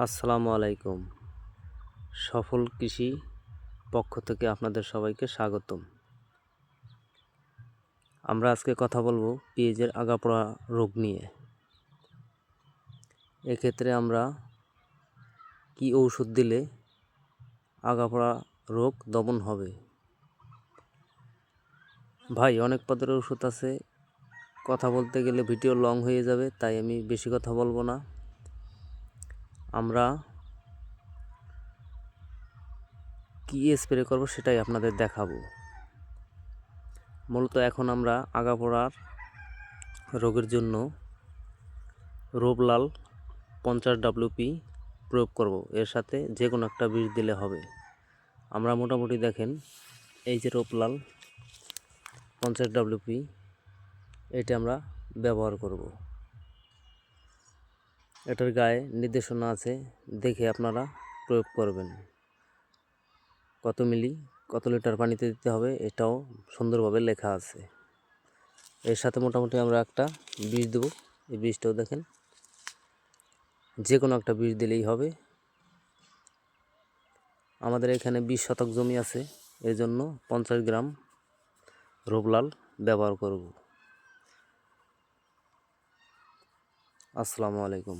আসসালামু আলাইকুম। সফল কৃষি পক্ষ থেকে আপনাদের সবাইকে স্বাগতম। আমরা আজকে কথা বলবো পেঁয়াজের আগাপোড়া রোগ নিয়ে। এক্ষেত্রে আমরা কি ঔষধ দিলে আগাপোড়া রোগ দমন হবে? ভাই, অনেক পদের ওষুধ আছে, কথা বলতে গেলে ভিডিও লং হয়ে যাবে, তাই আমি বেশি কথা বলবো না। আমরা কি স্প্রে করব সেটাই আপনাদের দেখাবো। মূলত এখন আমরা আগাপোড়ার রোগের জন্য রোভলাল 50 WP প্রয়োগ করব। এর সাথে যে কোনো একটা বিষ দিলে হবে। আমরা মোটামুটি দেখেন, এই যে রোভলাল 50 WP, এটা আমরা ব্যবহার করব। এটার গায়ে নির্দেশনা আছে, দেখে আপনারা প্রয়োগ করবেন। কত মিলি কত লিটার পানিতে দিতে হবে এটাও সুন্দরভাবে লেখা আছে। এর সাথে মোটামুটি আমরা একটা বিষ দেব। এই বীজটাও দেখেন, যে কোনো একটা বীজ দিলেই হবে। আমাদের এখানে 20 শতক জমি আছে, এর জন্য 50 গ্রাম রোভলাল ব্যবহার করব। আসসালামু আলাইকুম।